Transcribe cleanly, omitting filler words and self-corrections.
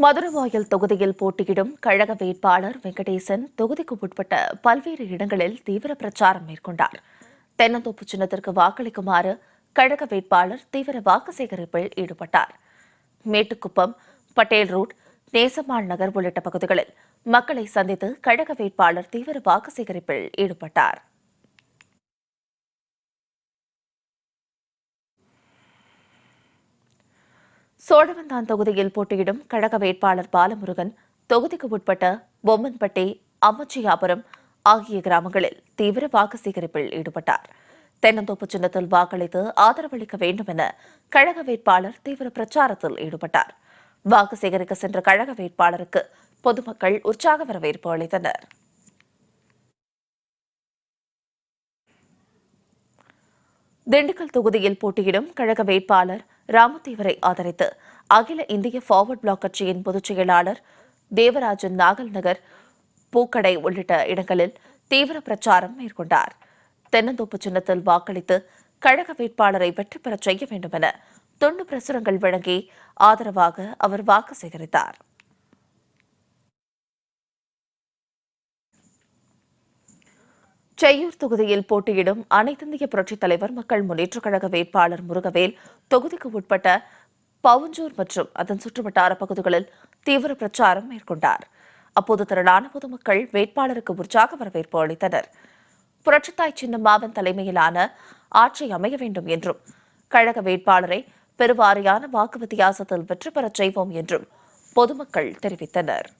மதுரவாயல் தொகுதியில் போட்டியிடும் கழக வேட்பாளர் வெங்கடேசன் தொகுதிக்கு உட்பட்ட பல்வேறு இடங்களில் தீவிர பிரச்சாரம் மேற்கொண்டார். தென்னந்தோப்பு சின்னத்திற்கு வாக்களிக்குமாறு கழக வேட்பாளர் தீவிர வாக்கு சேகரிப்பில் ஈடுபட்டார். மேட்டுக்குப்பம், பட்டேல் ரோட், நேசமாள் நகர் உள்ளிட்ட பகுதிகளில் மக்களை சந்தித்து கழக வேட்பாளர் தீவிர வாக்கு சேகரிப்பில் ஈடுபட்டார். சோழவந்தான் தொகுதியில் போட்டியிடும் கழக வேட்பாளர் பாலமுருகன் தொகுதிக்கு உட்பட்ட பொம்மன்பட்டி, அம்மச்சியாபுரம் ஆகிய கிராமங்களில் தீவிர வாக்கு சேகரிப்பில் ஈடுபட்டார். தென்னந்தோப்பு சின்னத்தில் வாக்களித்து ஆதரவளிக்க வேண்டும் என கழக வேட்பாளர் தீவிர பிரச்சாரத்தில் ஈடுபட்டார். வாக்கு சேகரிக்க சென்ற கழக வேட்பாளருக்கு பொதுமக்கள் உற்சாக வரவேற்பு அளித்தனர். திண்டுக்கல் தொகுதியில் போட்டியிடும் கழக வேட்பாளர் ராமதேவரை ஆதரித்து அகில இந்திய ஃபார்வர்ட் பிளாக் கட்சியின் பொதுச் செயலாளர் தேவராஜன் நாகல் நகர், பூக்கடை உள்ளிட்ட இடங்களில் தீவிர பிரச்சாரம் மேற்கொண்டார். தென்னந்தோப்பு சின்னத்தில் வாக்களித்து கழக வேட்பாளரை வெற்றி பெறச் செய்ய வேண்டும் என துண்டு பிரசுரங்கள் வழங்கி ஆதரவாக அவர் வாக்கு சேகரித்தார். செய்யூர் தொகுதியில் போட்டியிடும் அனைத்திந்திய புரட்சித் தலைவர் மக்கள் முன்னேற்றக் கழக வேட்பாளர் முருகவேல் தொகுதிக்கு உட்பட்ட பவுஞ்சூர் மற்றும் அதன் சுற்றுவட்டார பகுதிகளில் தீவிர பிரச்சாரம் மேற்கொண்டார். அப்போது திரளான பொதுமக்கள் வேட்பாளருக்கு உற்சாக வரவேற்பு அளித்தனர். புரட்சித்தாய் சின்னம்மாவின் தலைமையிலான ஆட்சி அமைய வேண்டும் என்றும் கழக வேட்பாளரை பெருவாரியான வாக்கு வித்தியாசத்தில் வெற்றி பெறச் செய்வோம் என்றும் பொதுமக்கள் தெரிவித்தனர்.